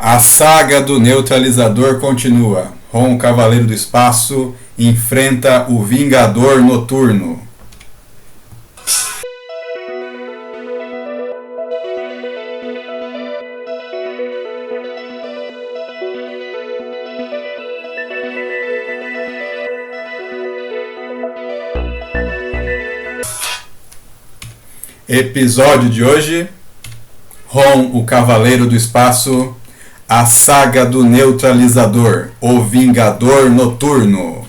A saga do neutralizador continua. Ron, Cavaleiro do Espaço, enfrenta o Vingador Noturno. Episódio de hoje: Ron, o Cavaleiro do Espaço, a saga do neutralizador, o Vingador Noturno.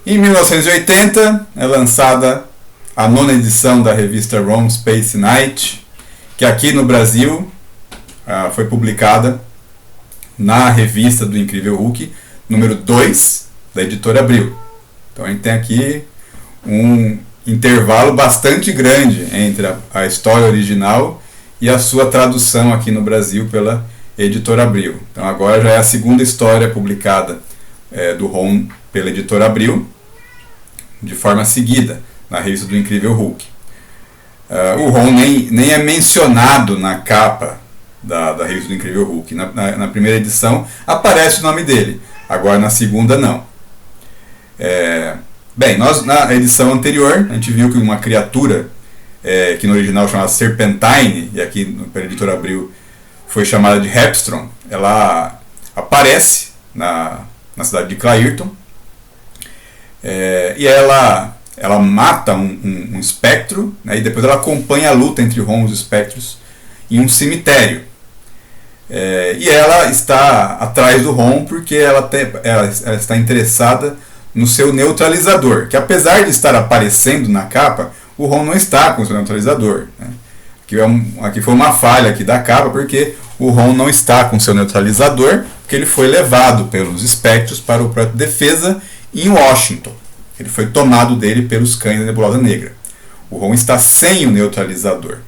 Em 1980 é lançada a 9ª edição da revista Ron Space Knight, que aqui no Brasil foi publicada na revista do Incrível Hulk, número 2, da editora Abril. Então a gente tem aqui um intervalo bastante grande entre a história original e a sua tradução aqui no Brasil pela editora Abril. Então agora já é a segunda história publicada do Ron pela editora Abril, de forma seguida, na revista do Incrível Hulk. O Ron nem é mencionado na capa da revista do Incrível Hulk. Na primeira edição aparece o nome dele, agora na segunda não. Bem, nós na edição anterior a gente viu que uma criatura que no original chamava Serpentine, e aqui pela editora Abril foi chamada de Hepstrom, ela aparece na cidade de Clairton, e ela mata um espectro, né, e depois ela acompanha a luta entre Ron e os espectros em um cemitério. E ela está atrás do Ron porque ela está interessada no seu neutralizador, que apesar de estar aparecendo na capa, o Ron não está com o seu neutralizador, né? Aqui foi uma falha aqui da capa, porque o Ron não está com o seu neutralizador, porque ele foi levado pelos espectros para o projeto de defesa em Washington. Ele foi tomado dele pelos cães da Nebulosa Negra. O Ron está sem o neutralizador.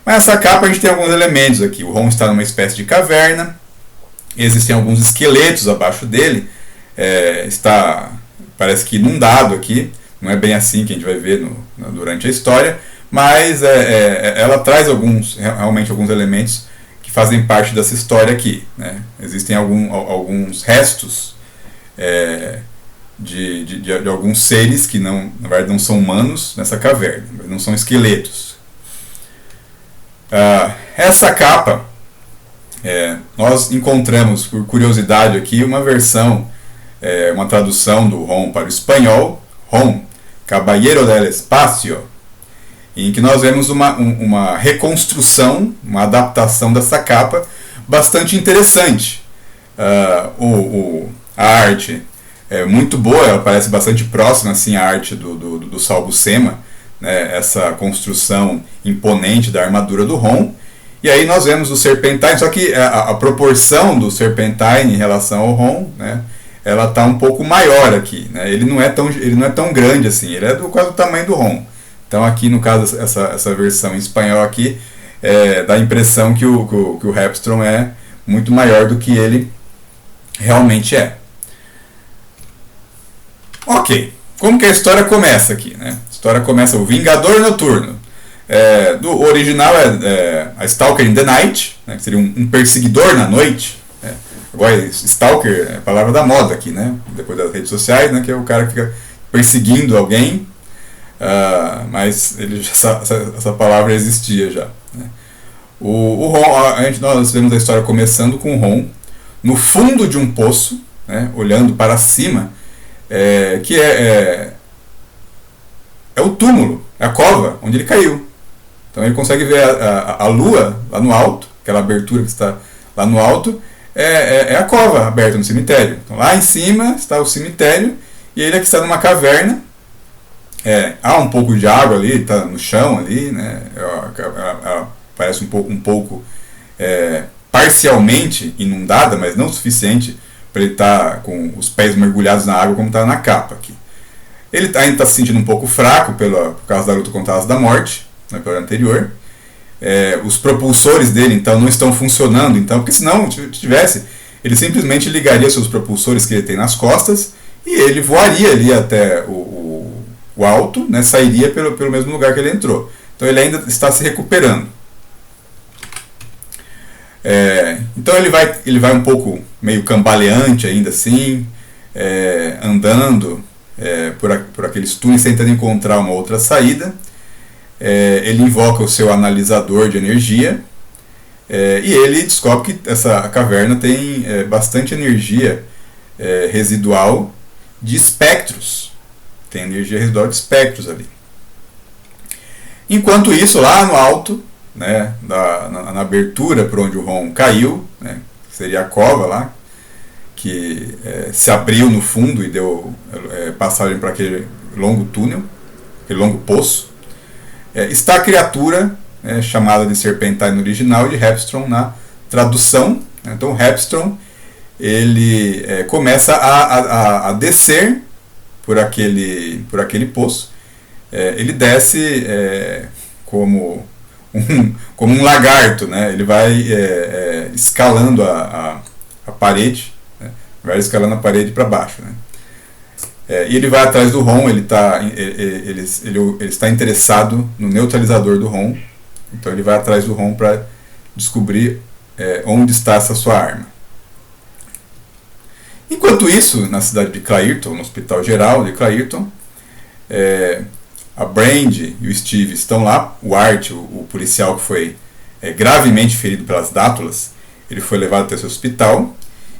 Mas nessa capa a gente tem alguns elementos aqui. O Ron está numa espécie de caverna, existem alguns esqueletos abaixo dele, parece que inundado aqui, não é bem assim que a gente vai ver durante a história, mas ela traz realmente alguns elementos que fazem parte dessa história aqui, né? Existem alguns restos de alguns seres que na verdade não são humanos nessa caverna, não são esqueletos. Essa capa, nós encontramos, por curiosidade aqui, uma versão, uma tradução do Ron para o espanhol, Ron, Caballero del Espacio, em que nós vemos uma reconstrução, uma adaptação dessa capa bastante interessante. A arte é muito boa, ela parece bastante próxima assim, à arte do Saul Buscema, né, essa construção imponente da armadura do Ron. E aí nós vemos o Serpentine, só que a proporção do Serpentine em relação ao Ron, né, ela está um pouco maior aqui, né? Ele não é tão grande assim, ele é quase do tamanho do Ron. Então aqui no caso essa versão em espanhol aqui dá a impressão que o Hepstrom é muito maior do que ele realmente é. Ok, como que a história começa aqui, né? A história começa o Vingador Noturno. Do original a Stalker in the Night, né, que seria um perseguidor na noite. Agora, Stalker é a palavra da moda aqui, né? Depois das redes sociais, né? Que é o cara que fica perseguindo alguém, mas essa palavra existia já, né? O Ron, nós vemos a história começando com o Ron no fundo de um poço, né, olhando para cima, que é o túmulo, é a cova onde ele caiu. Então ele consegue ver a lua lá no alto, aquela abertura que está lá no alto, é a cova aberta no cemitério. Então lá em cima está o cemitério e ele aqui está numa caverna. Há um pouco de água ali, está no chão ali, né? Ela parece um pouco parcialmente inundada, mas não o suficiente para ele estar com os pés mergulhados na água como está na capa aqui. Ele ainda está se sentindo um pouco fraco por causa da luta contra as da morte, na episódio anterior. Os propulsores dele então não estão funcionando, então, porque senão, se tivesse, ele simplesmente ligaria seus propulsores que ele tem nas costas e ele voaria ali até o alto, né, sairia pelo mesmo lugar que ele entrou. Então ele ainda está se recuperando. Então ele vai um pouco meio cambaleante ainda assim, andando por aqueles túneis tentando encontrar uma outra saída. Ele invoca o seu analisador de energia e ele descobre que essa caverna tem bastante energia residual de espectros. Tem energia residual de espectros ali. Enquanto isso, lá no alto, né, na abertura por onde o Ron caiu, né, que seria a cova lá, que se abriu no fundo e deu passagem para aquele longo túnel, aquele longo poço, está a criatura chamada de Serpentine no original e de Hepstrom na tradução. Então Hepstrom ele começa a descer por aquele poço. Ele desce como um lagarto, né? Ele vai escalando a parede, né? Vai escalando a parede para baixo, né? E ele vai atrás do Ron. Ele está interessado no neutralizador do Ron, então ele vai atrás do Ron para descobrir onde está essa sua arma. Enquanto isso, na cidade de Clairton, no Hospital Geral de Clairton, a Brand e o Steve estão lá. O Art, o policial que foi gravemente ferido pelas dátulas, ele foi levado até esse hospital.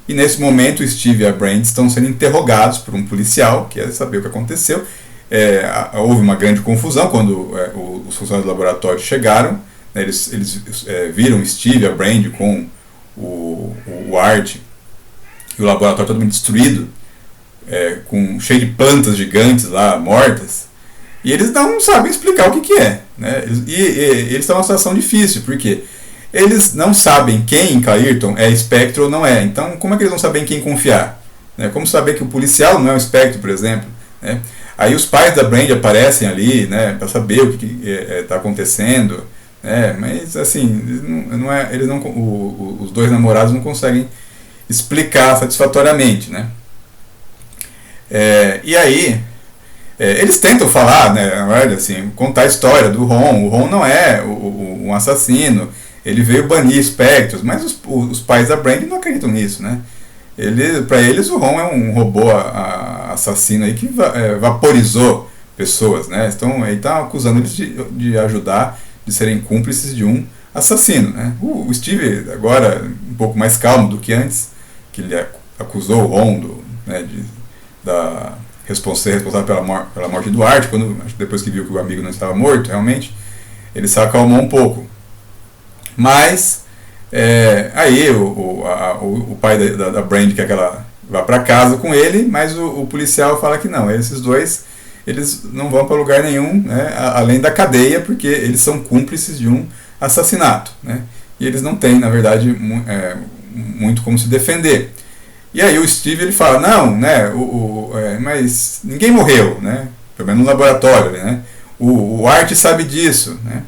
E nesse momento o Steve e a Brand estão sendo interrogados por um policial que quer saber o que aconteceu. Houve uma grande confusão quando os funcionários do laboratório chegaram, né? Eles viram o Steve e a Brand com o Art e o laboratório totalmente destruído, cheio de plantas gigantes lá, mortas. E eles não sabem explicar o que é, né? Eles estão numa situação difícil, porque eles não sabem quem em Clairton é espectro ou não é. Então, como é que eles vão saber em quem confiar? Como saber que o policial não é um espectro, por exemplo? Né? Aí os pais da Brand aparecem ali, né, para saber o que está acontecendo. Mas, assim, os dois namorados não conseguem explicar satisfatoriamente, né? E aí eles tentam falar, né, assim, contar a história do Ron. O Ron não é um assassino, ele veio banir espectros, mas os pais da Brand não acreditam nisso, né? Para eles o Ron é um robô assassino aí que vaporizou pessoas, né? Então ele está acusando eles de ajudar, de serem cúmplices de um assassino, né? O Steve agora um pouco mais calmo do que antes, que ele acusou o Ron responsável pela morte do Art, depois que viu que o amigo não estava morto, realmente, ele se acalmou um pouco. Mas aí o pai da Brand quer que ela vá para casa com ele, mas o policial fala que não, esses dois eles não vão para lugar nenhum, né, além da cadeia, porque eles são cúmplices de um assassinato, né, e eles não têm, na verdade, muito como se defender. E aí o Steve ele fala, não, né, mas ninguém morreu, né, pelo menos no laboratório, né, o Art sabe disso, né,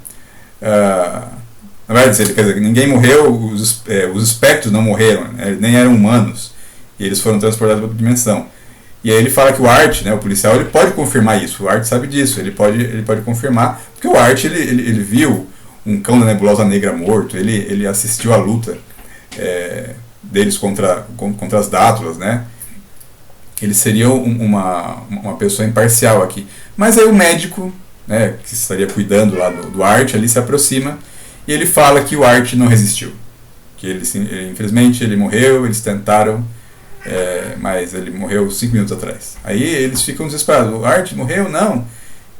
na verdade, quer dizer, ninguém morreu, os espectros não morreram, né, nem eram humanos, e eles foram transportados para outra dimensão. E aí ele fala que o Art, né, o policial, ele pode confirmar isso, o Art sabe disso, ele pode confirmar, porque o Art ele viu um cão da nebulosa negra morto, ele assistiu à luta deles contra as dátulas, né? Ele seria uma pessoa imparcial aqui. Mas aí o médico, né, que estaria cuidando lá do Art, ali se aproxima e ele fala que o Art não resistiu, que ele infelizmente ele morreu, eles tentaram, mas ele morreu 5 minutos atrás. Aí eles ficam desesperados, o Art morreu? Não.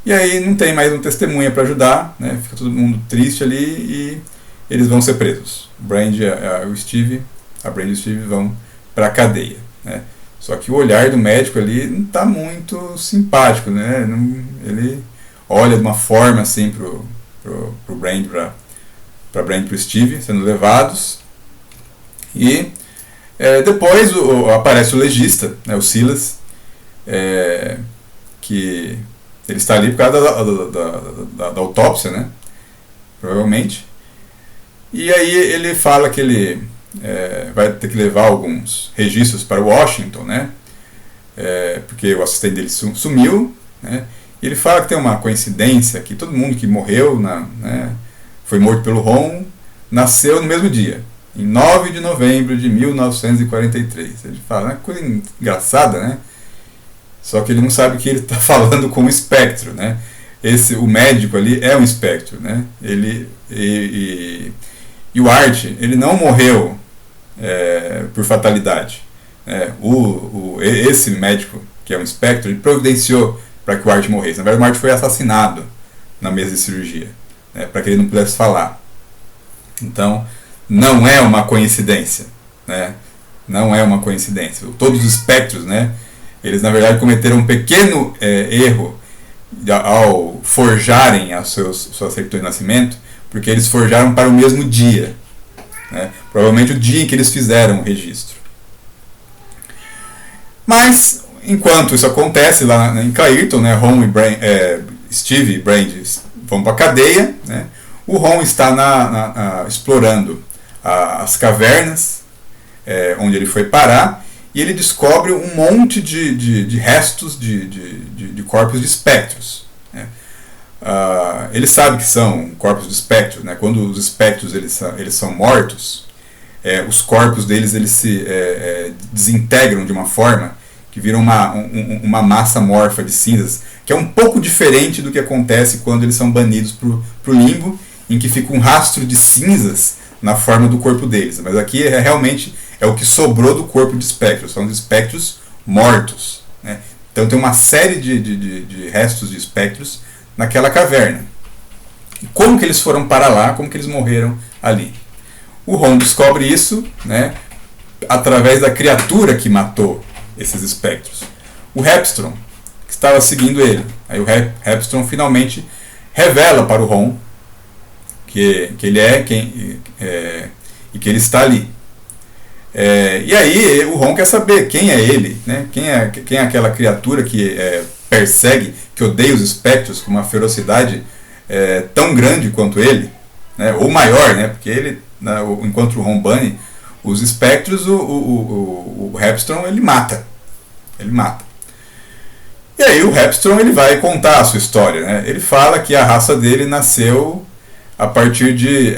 E aí não tem mais um testemunha para ajudar, né? Fica todo mundo triste ali e eles vão ser presos. A Brand e o Steve vão para a cadeia, né? Só que o olhar do médico ali não está muito simpático, né? Ele olha de uma forma assim pro Brand, para Brand e pro Steve sendo levados. E depois aparece o legista, né, o Silas, que ele está ali por causa da autópsia, né? Provavelmente. E aí ele fala que ele vai ter que levar alguns registros para Washington, né? Porque o assistente dele sumiu, né? E ele fala que tem uma coincidência que todo mundo que morreu, né, foi morto pelo Ron, nasceu no mesmo dia. em 9 de novembro de 1943. Ele fala, é coisa engraçada, né? Só que ele não sabe que ele está falando com um espectro, né? O médico ali é um espectro, né? E o Art, ele não morreu por fatalidade. Esse médico, que é um espectro, ele providenciou para que o Art morresse. Na verdade, o Art foi assassinado na mesa de cirurgia, né? Para que ele não pudesse falar. Então, não é uma coincidência, né? Não é uma coincidência. Todos os espectros, né? Eles, na verdade, cometeram um pequeno erro ao forjarem as suas certidões de nascimento, porque eles forjaram para o mesmo dia, né? Provavelmente o dia em que eles fizeram o registro. Mas, enquanto isso acontece lá em Clayton, né, Ron e Steve e Brand vão para a cadeia, né? O Ron está explorando as cavernas onde ele foi parar, e ele descobre um monte de restos de corpos de espectros, né? Ele sabe que são corpos de espectros, né? Quando os espectros eles são mortos, os corpos deles eles se desintegram de uma forma que vira uma massa amorfa de cinzas, que é um pouco diferente do que acontece quando eles são banidos para o limbo, em que fica um rastro de cinzas na forma do corpo deles. Mas aqui realmente é o que sobrou do corpo de espectros, são os espectros mortos, né? Então tem uma série de restos de espectros naquela caverna. E como que eles foram para lá, como que eles morreram ali? O Ron descobre isso, né, através da criatura que matou esses espectros. O Hepstrom, que estava seguindo ele. Aí o Hepstrom finalmente revela para o Ron que ele e que ele está ali. E aí o Ron quer saber quem é ele, né? Quem é aquela criatura que persegue, que odeia os espectros com uma ferocidade tão grande quanto ele, né? Ou maior, né? Porque ele, enquanto o Ron bane os espectros, o Hepstrom ele mata. E aí o Hepstrom ele vai contar a sua história, né? Ele fala que a raça dele nasceu a partir de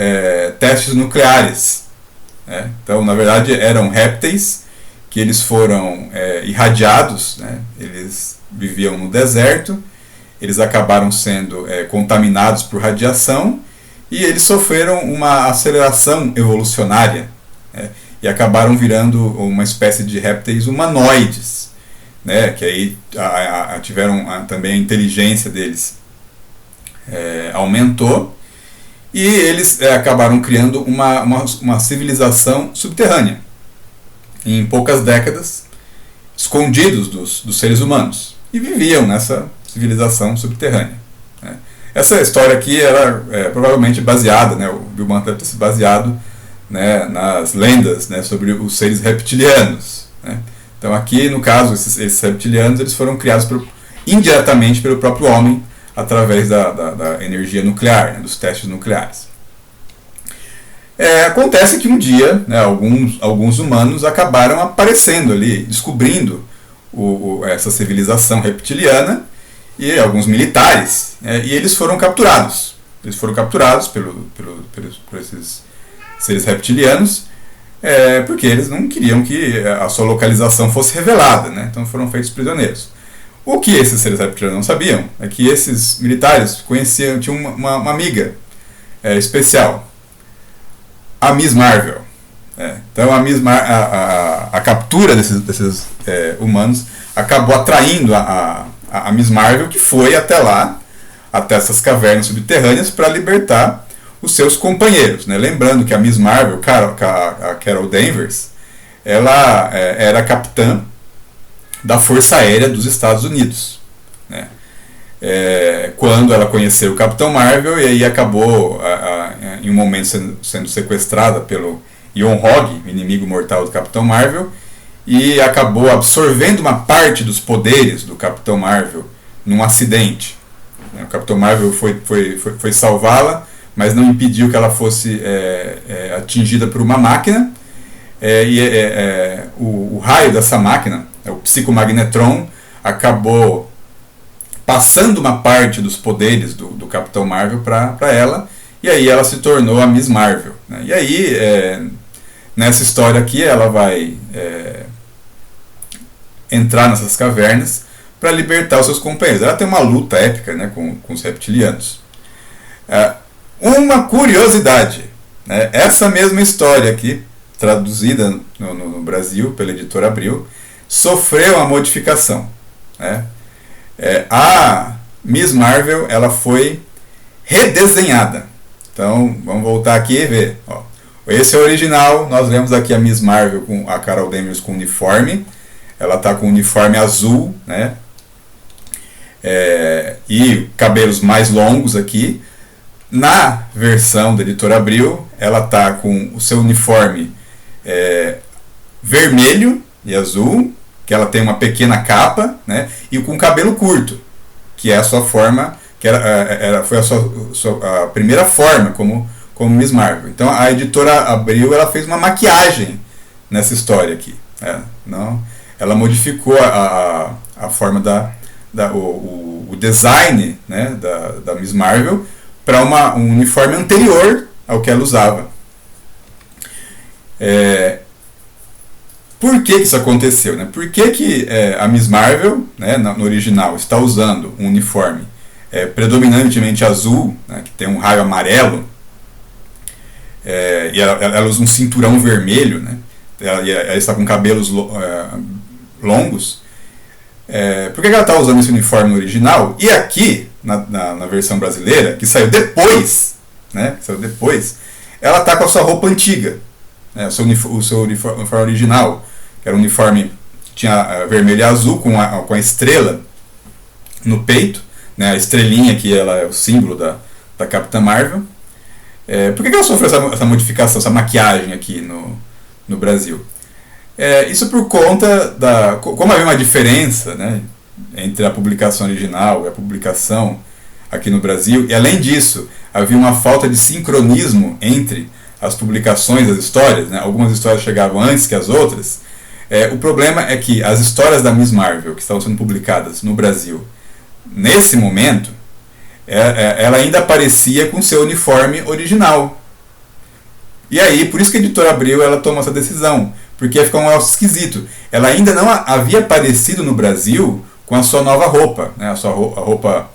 testes nucleares, né? Então, na verdade, eram répteis que eles foram irradiados, né? Eles viviam no deserto, eles acabaram sendo contaminados por radiação e eles sofreram uma aceleração evolucionária, né? E acabaram virando uma espécie de répteis humanoides, né? Que aí tiveram também a inteligência deles aumentou. E eles acabaram criando uma civilização subterrânea, em poucas décadas, escondidos dos seres humanos, e viviam nessa civilização subterrânea, né? Essa história aqui era provavelmente baseada, né, o Bill Mantz deve ter se baseado, né, nas lendas, né, sobre os seres reptilianos, né? Então aqui, no caso, esses reptilianos eles foram criados indiretamente pelo próprio homem, através da energia nuclear, né, dos testes nucleares. Acontece que um dia, né, alguns humanos acabaram aparecendo ali, descobrindo essa civilização reptiliana, e alguns militares, e eles foram capturados. Eles foram capturados por esses seres reptilianos, porque eles não queriam que a sua localização fosse revelada, né? Então foram feitos prisioneiros. O que esses seres reptilianos não sabiam é que esses militares tinham uma amiga especial, a Miss Marvel. Então a captura desses humanos acabou atraindo a Miss Marvel, que foi até lá, até essas cavernas subterrâneas, para libertar os seus companheiros, né? Lembrando que a Miss Marvel, a Carol Danvers, ela era capitã da Força Aérea dos Estados Unidos, né? Quando ela conheceu o Capitão Marvel, e aí acabou em um momento sendo sequestrada pelo Ion-Hog, inimigo mortal do Capitão Marvel, e acabou absorvendo uma parte dos poderes do Capitão Marvel num acidente. O Capitão Marvel foi salvá-la, mas não impediu que ela fosse atingida por uma máquina, o raio dessa máquina, o psicomagnetron, acabou passando uma parte dos poderes do Capitão Marvel para ela, e aí ela se tornou a Miss Marvel, né? E aí nessa história aqui ela vai entrar nessas cavernas para libertar os seus companheiros. Ela tem uma luta épica, né, com os reptilianos. Uma curiosidade, né, essa mesma história aqui, traduzida no Brasil pela editora Abril, sofreu uma modificação, né? A Miss Marvel ela foi redesenhada. Então vamos voltar aqui e ver. Ó, esse é o original. Nós vemos aqui a Miss Marvel com a Carol Danvers com uniforme. Ela está com uniforme azul, né? E cabelos mais longos aqui. Na versão da editora Abril, ela está com o seu uniforme vermelho e azul, que ela tem uma pequena capa, né, e com cabelo curto, que é a sua forma, que foi a primeira forma como Miss Marvel. Então a editora Abril ela fez uma maquiagem nessa história aqui. Ela modificou a forma o design, né, da Miss Marvel para um uniforme anterior ao que ela usava. Por que isso aconteceu? Né? Por que a Miss Marvel, né, no original, está usando um uniforme predominantemente azul, né, que tem um raio amarelo, e ela usa um cinturão vermelho, né, ela está com cabelos longos? Por que ela está usando esse uniforme no original? E aqui, na versão brasileira, que saiu depois, né, ela está com a sua roupa antiga, né, o seu uniforme original, que era um uniforme que tinha vermelho e azul com a estrela no peito, né, a estrelinha que ela é o símbolo da Capitã Marvel. Por que ela sofreu essa modificação, essa maquiagem aqui no Brasil? Isso por conta como havia uma diferença, né, entre a publicação original e a publicação aqui no Brasil, e além disso havia uma falta de sincronismo entre as publicações das histórias, né? Algumas histórias chegavam antes que as outras. O problema é que as histórias da Miss Marvel que estavam sendo publicadas no Brasil nesse momento, ela ainda aparecia com seu uniforme original. E aí, por isso que a editora Abril ela tomou essa decisão, porque ia ficar um negócio esquisito. Ela ainda não havia aparecido no Brasil com a sua nova roupa, né? A roupa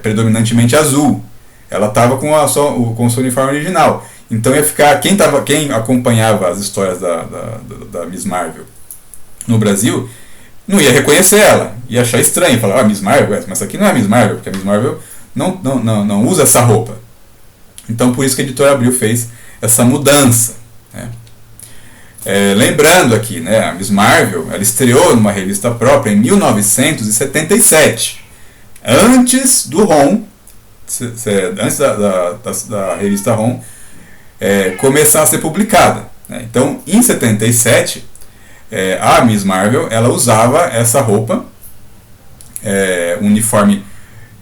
predominantemente azul. Ela estava com o seu uniforme original. Então ia ficar, quem acompanhava as histórias da Miss Marvel no Brasil não ia reconhecer ela, ia achar estranho, falar, Miss Marvel, mas aqui não é a Miss Marvel, porque a Miss Marvel não usa essa roupa. Então por isso que a editora Abril fez essa mudança, né? Lembrando aqui, né, a Miss Marvel ela estreou numa revista própria em 1977, antes do ROM, antes da revista ROM começar a ser publicada, né? Então em 77 a Miss Marvel ela usava essa roupa, um uniforme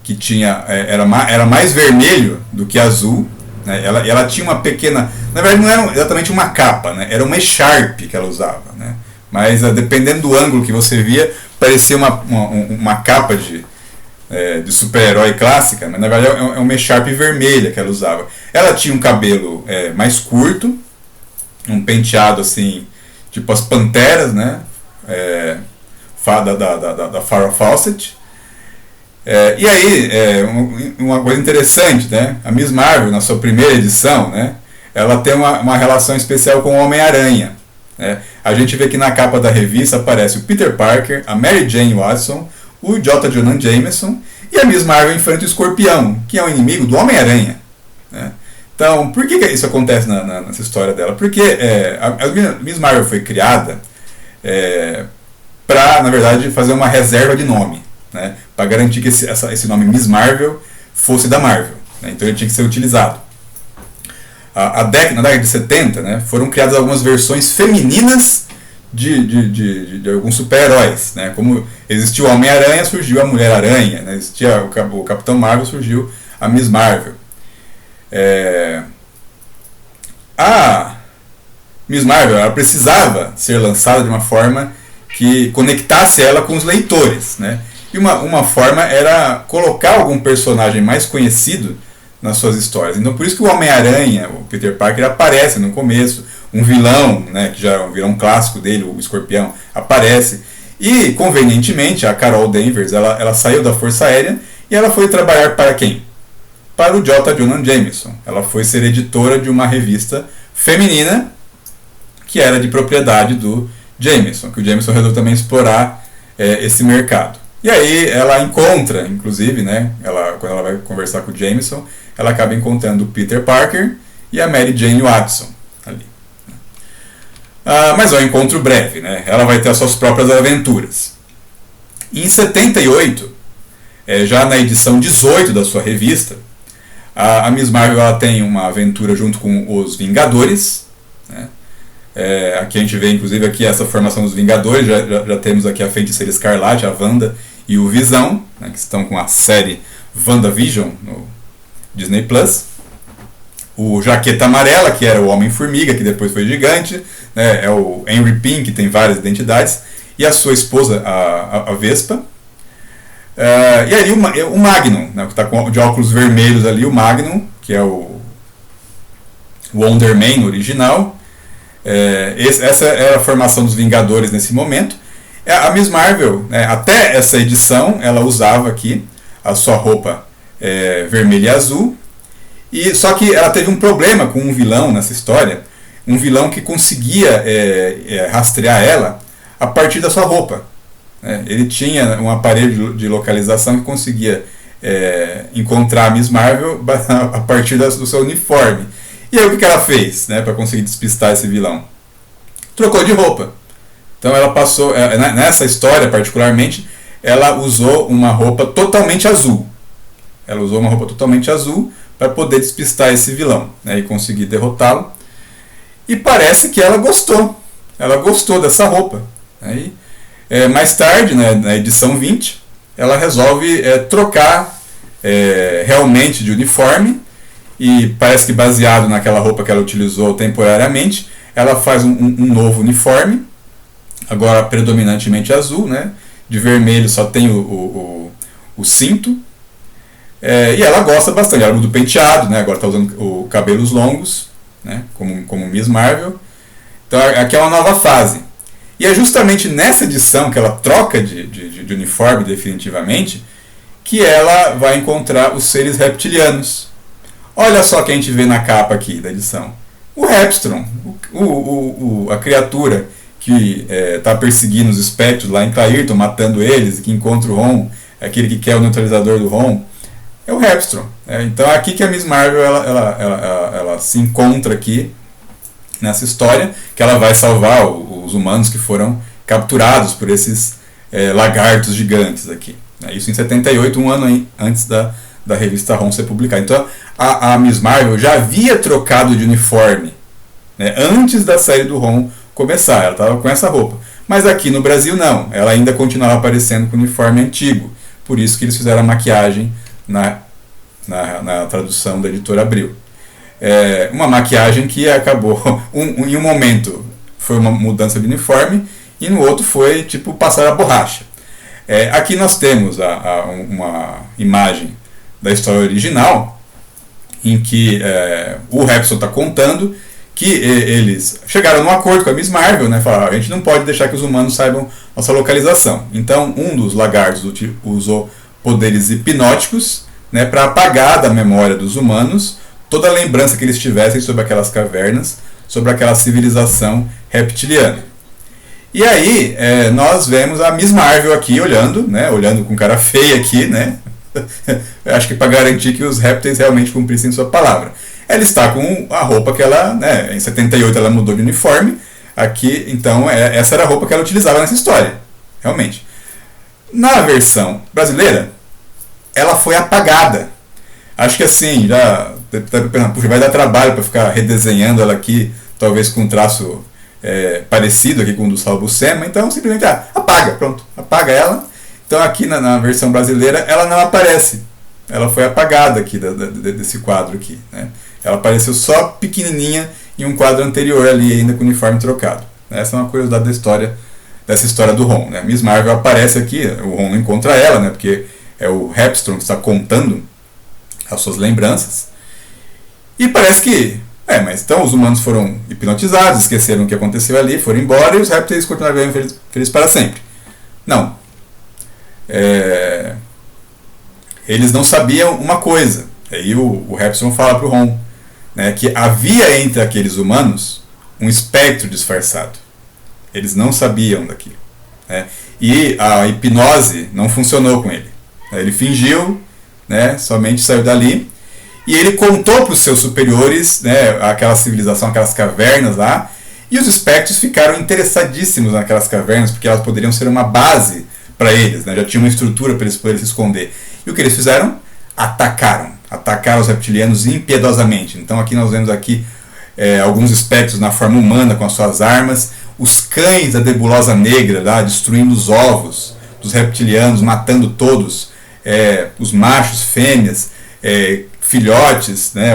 que era mais vermelho do que azul, né? Ela tinha uma pequena, na verdade não era exatamente uma capa, né? Era uma echarpe que ela usava, né? Mas dependendo do ângulo que você via parecia uma capa de super-herói clássica, mas na verdade é uma echarpe vermelha que ela usava. Ela tinha um cabelo mais curto, um penteado assim, tipo as Panteras, né? Da Farrah Fawcett. E aí, uma coisa interessante, né? A Miss Marvel, na sua primeira edição, né, ela tem uma relação especial com o Homem-Aranha, né? A gente vê que na capa da revista aparece o Peter Parker, a Mary Jane Watson, o J. Jonah Jameson, e a Miss Marvel enfrenta o Escorpião, que é um inimigo do Homem-Aranha, né? Então, por que isso acontece nessa história dela? Porque a Miss Marvel foi criada para, na verdade, fazer uma reserva de nome, né, para garantir que esse nome Miss Marvel fosse da Marvel, né? Então ele tinha que ser utilizado. Na década de 70, né, foram criadas algumas versões femininas de alguns super-heróis, né? Como existiu o Homem-Aranha, surgiu a Mulher-Aranha, né? Existia o Capitão Marvel, surgiu a Miss Marvel. A Miss Marvel ela precisava ser lançada de uma forma que conectasse ela com os leitores, né? E uma forma era colocar algum personagem mais conhecido nas suas histórias. Então por isso que o Homem-Aranha, o Peter Parker, aparece no começo, um vilão, né, que já é um vilão clássico dele, o Escorpião, aparece. E, convenientemente, a Carol Danvers, ela saiu da Força Aérea e ela foi trabalhar para quem? Para o J. Jonah Jameson. Ela foi ser editora de uma revista feminina que era de propriedade do Jameson, que o Jameson resolveu também explorar esse mercado. E aí ela encontra, inclusive, né, quando ela vai conversar com o Jameson, ela acaba encontrando o Peter Parker e a Mary Jane Watson ali. Mas é um encontro breve, né? Ela vai ter as suas próprias aventuras. Em 78, já na edição 18 da sua revista, a Miss Marvel ela tem uma aventura junto com os Vingadores, né? Aqui a gente vê inclusive aqui essa formação dos Vingadores, já temos aqui a Feiticeira Escarlate, a Wanda e o Visão, né, que estão com a série WandaVision no Disney Plus. O Jaqueta Amarela, que era o Homem-Formiga, que depois foi gigante, né, é o Henry Pym, que tem várias identidades, e a sua esposa, a Vespa. E ali o Magnum, né, que está de óculos vermelhos ali, o Magnum, que é o Wonder Man original. Essa era a formação dos Vingadores nesse momento. A Miss Marvel, né, até essa edição, ela usava aqui a sua roupa vermelha e azul. Só que ela teve um problema com um vilão nessa história, um vilão que conseguia rastrear ela a partir da sua roupa. Ele tinha um aparelho de localização que conseguia encontrar a Miss Marvel a partir do seu uniforme. E aí o que ela fez, né, para conseguir despistar esse vilão? Trocou de roupa. Então ela passou, nessa história particularmente, ela usou uma roupa totalmente azul. Ela usou uma roupa totalmente azul para poder despistar esse vilão, né, e conseguir derrotá-lo. E parece que ela gostou. Ela gostou dessa roupa. Aí, mais tarde, né, na edição 20, ela resolve trocar realmente de uniforme. E parece que baseado naquela roupa que ela utilizou temporariamente, ela faz um novo uniforme, agora predominantemente azul, né? De vermelho só tem o cinto. E ela gosta bastante, ela muda o penteado, né? Agora está usando cabelos longos, né? Como Miss Marvel. Então aqui é uma nova fase. E é justamente nessa edição que ela troca de uniforme definitivamente que ela vai encontrar os seres reptilianos. Olha só quem a gente vê na capa aqui da edição. O Hepstrom, a criatura que está perseguindo os espectros lá em Clairton, matando eles, e que encontra o Ron, aquele que quer o neutralizador do Ron, é o Hepstrom. Então é aqui que a Miss Marvel ela se encontra aqui, nessa história, que ela vai salvar os humanos que foram capturados por esses lagartos gigantes aqui. Isso em 78, um ano antes da revista Ron ser publicada. Então a Miss Marvel já havia trocado de uniforme, né, antes da série do Ron começar. Ela estava com essa roupa. Mas aqui no Brasil não. Ela ainda continuava aparecendo com o uniforme antigo. Por isso que eles fizeram a maquiagem na tradução da editora Abril. Uma maquiagem que acabou, em um momento foi uma mudança de uniforme e no outro foi tipo passar a borracha. Aqui nós temos uma imagem da história original em que o Hepstrom está contando que eles chegaram num acordo com a Miss Marvel, né, falaram, a gente não pode deixar que os humanos saibam nossa localização. Então um dos lagartos usou poderes hipnóticos, né, para apagar da memória dos humanos toda a lembrança que eles tivessem sobre aquelas cavernas, sobre aquela civilização reptiliana. E aí nós vemos a Miss Marvel aqui olhando, né, olhando com cara feia aqui, né, acho que para garantir que os répteis realmente cumprissem sua palavra. Ela está com a roupa que ela, né, em 78 ela mudou de uniforme, aqui então essa era a roupa que ela utilizava nessa história, realmente. Na versão brasileira, ela foi apagada. Acho que assim, já puxa, vai dar trabalho para ficar redesenhando ela aqui, talvez com um traço parecido aqui com o do Sal Buscema, então simplesmente apaga, pronto, apaga ela. Então aqui na versão brasileira ela não aparece, ela foi apagada aqui desse quadro aqui, né? Ela apareceu só pequenininha em um quadro anterior ali, ainda com o uniforme trocado. Essa é uma curiosidade dessa história do Ron, né? Miss Marvel aparece aqui, o Ron encontra ela, né? Porque é o Hepstrom que está contando as suas lembranças. E parece que, mas então os humanos foram hipnotizados, esqueceram o que aconteceu ali, foram embora e os répteis continuaram vivendo felizes para sempre. Não. Eles não sabiam uma coisa. Aí o Hepstrom fala para o Ron, né, que havia entre aqueles humanos um espectro disfarçado. Eles não sabiam daquilo. Né, e a hipnose não funcionou com ele. Ele fingiu, né, somente saiu dali. E ele contou para os seus superiores, né, aquela civilização, aquelas cavernas lá, e os espectros ficaram interessadíssimos naquelas cavernas, porque elas poderiam ser uma base para eles, né, já tinha uma estrutura para eles poderem se esconder. E o que eles fizeram? Atacaram os reptilianos impiedosamente. Então aqui nós vemos aqui alguns espectros na forma humana com as suas armas, os cães da nebulosa negra lá, destruindo os ovos dos reptilianos, matando todos, os machos, fêmeas, filhotes, né,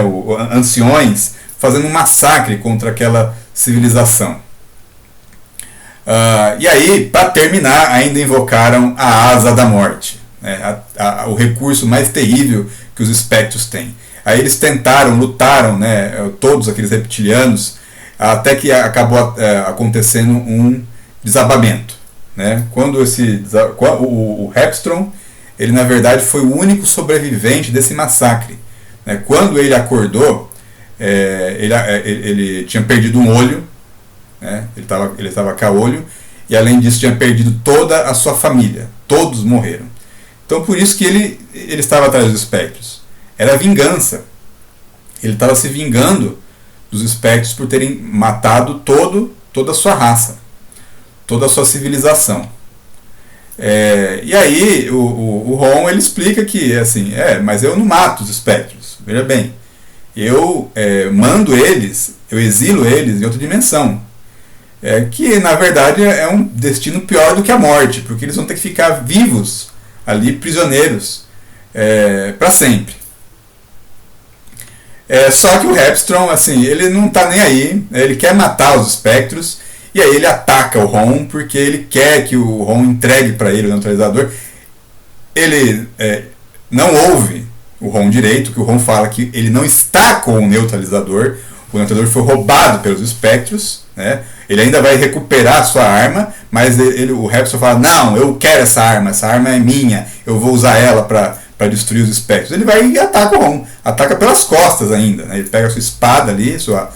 anciões, fazendo um massacre contra aquela civilização. E aí, para terminar, ainda invocaram a asa da morte, né, o recurso mais terrível que os espectros têm. Aí eles tentaram, lutaram, né, todos aqueles reptilianos, até que acabou acontecendo um desabamento. Né? Quando o Hepstrom, ele na verdade foi o único sobrevivente desse massacre. Né? Quando ele acordou, ele tinha perdido um olho, né? ele estava caolho, e além disso tinha perdido toda a sua família. Todos morreram. Então por isso que ele estava atrás dos espectros. Era vingança. Ele estava se vingando dos espectros por terem matado toda a sua raça, toda a sua civilização. E aí o Ron ele explica que assim, mas eu não mato os espectros, veja bem, eu mando eles, eu exilo eles em outra dimensão, que na verdade é um destino pior do que a morte, porque eles vão ter que ficar vivos ali, prisioneiros, para sempre. Só que o Hepstrom, assim, ele não está nem aí, ele quer matar os espectros, e aí ele ataca o Ron, porque ele quer que o Ron entregue para ele o neutralizador. Ele não ouve o Ron direito, que o Ron fala que ele não está com o neutralizador foi roubado pelos espectros, né? Ele ainda vai recuperar a sua arma, mas o Hepstrom fala, não, eu quero essa arma é minha, eu vou usar ela para destruir os espectros. Ele vai e ataca o Ron, ataca pelas costas ainda, né? Ele pega a sua espada ali, sua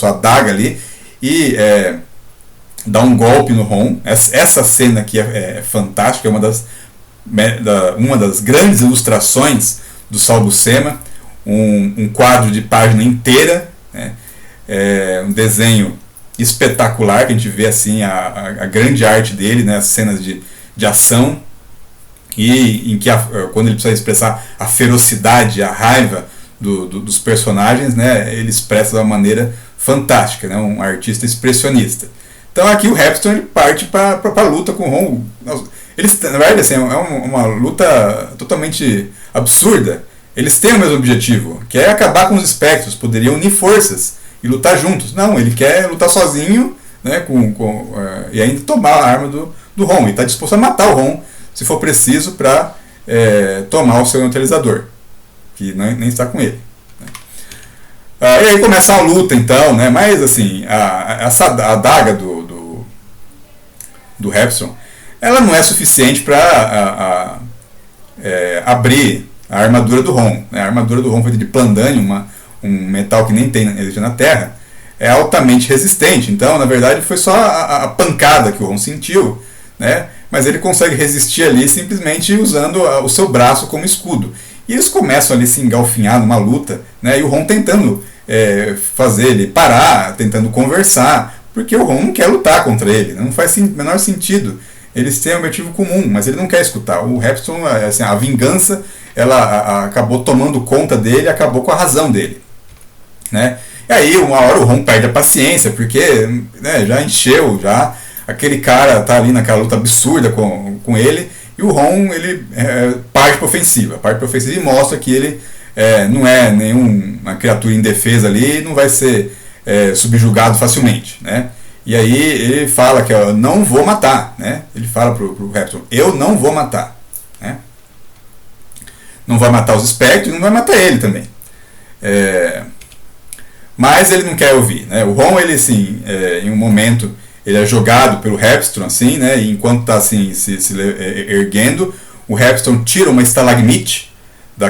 adaga ali, e dá um golpe no Ron. Essa cena aqui é fantástica, é uma das grandes ilustrações do Saul Buscema, um quadro de página inteira, né? Um desenho espetacular, que a gente vê assim a grande arte dele, né? As cenas de ação, e em que quando ele precisa expressar a ferocidade, a raiva dos personagens, né? Ele expressa de uma maneira fantástica, né? Um artista expressionista. Então aqui o Hepstrom ele parte para a luta com o Ron. Eles, na verdade, assim, é uma luta totalmente absurda. Eles têm o mesmo objetivo, que é acabar com os espectros, poderiam unir forças e lutar juntos. Não, ele quer lutar sozinho, né, e ainda tomar a arma do Ron. Ele está disposto a matar o Ron, se for preciso, para tomar o seu neutralizador, que nem está com ele. E aí começa a luta, então, né? Mas assim, essa adaga do Hepstrom, ela não é suficiente para abrir a armadura do Ron. Né? A armadura do Ron feita de plandânio, um metal que nem existe na Terra, é altamente resistente. Então, na verdade, foi só a pancada que o Ron sentiu, né? Mas ele consegue resistir ali simplesmente usando o seu braço como escudo. E eles começam ali a se engalfinhar numa luta, né? E o Ron tentando fazer ele parar, tentando conversar, porque o Ron não quer lutar contra ele, não faz menor sentido. Eles têm um objetivo comum, mas ele não quer escutar. O Hepstrom, assim, a vingança, ela acabou tomando conta dele, acabou com a razão dele, né? E aí, uma hora o Ron perde a paciência, porque, né, já encheu, aquele cara tá ali naquela luta absurda com ele, e o Ron, ele parte para ofensiva e mostra que ele não é nenhuma criatura indefesa ali, não vai ser subjugado facilmente, né? E aí ele fala que eu não vou matar, né? Ele fala pro Hepstrom, eu não vou matar, né? Não vai matar os espectros, não vai matar ele também. Mas ele não quer ouvir, né? O Ron, ele assim, em um momento, ele é jogado pelo Hepstrom, assim, né? E enquanto está assim, se erguendo, o Hepstrom tira uma estalagmite,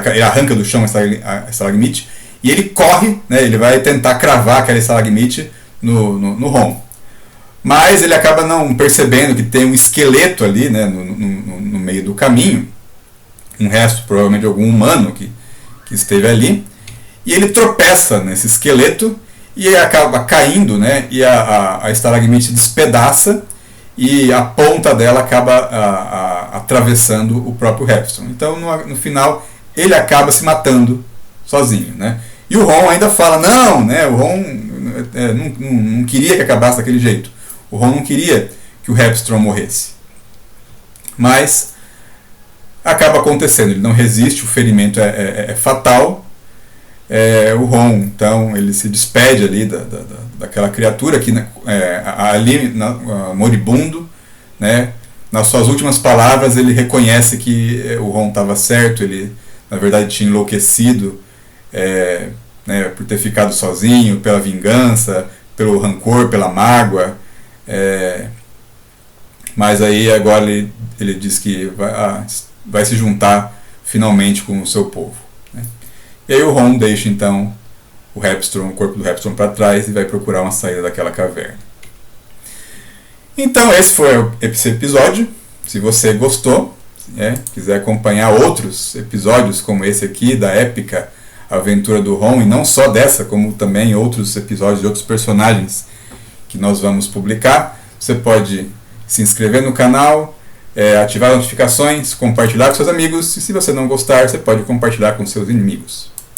ele arranca do chão a estalagmite, e ele corre, né? Ele vai tentar cravar aquela estalagmite no Ron. Mas ele acaba não percebendo que tem um esqueleto ali, né? No meio do caminho, um resto provavelmente de algum humano que esteve ali, e ele tropeça nesse esqueleto e acaba caindo, né? E a estalagmite despedaça e a ponta dela acaba atravessando o próprio Hepstrom. Então, no final, ele acaba se matando sozinho, né? E o Ron ainda fala, não, né? O Ron não queria que acabasse daquele jeito. O Ron não queria que o Hepstrom morresse. Mas acaba acontecendo, ele não resiste, o ferimento é fatal. O Ron, então, ele se despede ali daquela criatura que ali moribundo, né? Nas suas últimas palavras ele reconhece que o Ron estava certo, ele na verdade tinha enlouquecido, né, por ter ficado sozinho, pela vingança, pelo rancor, pela mágoa, mas aí agora ele diz que vai se juntar finalmente com o seu povo, né? E aí o Ron deixa então o corpo do Hepstrom para trás e vai procurar uma saída daquela caverna. Então esse foi esse episódio. Se você gostou, quiser acompanhar outros episódios como esse aqui da épica aventura do Ron, e não só dessa, como também outros episódios de outros personagens que nós vamos publicar, você pode se inscrever no canal, ativar as notificações, compartilhar com seus amigos, e se você não gostar, você pode compartilhar com seus inimigos.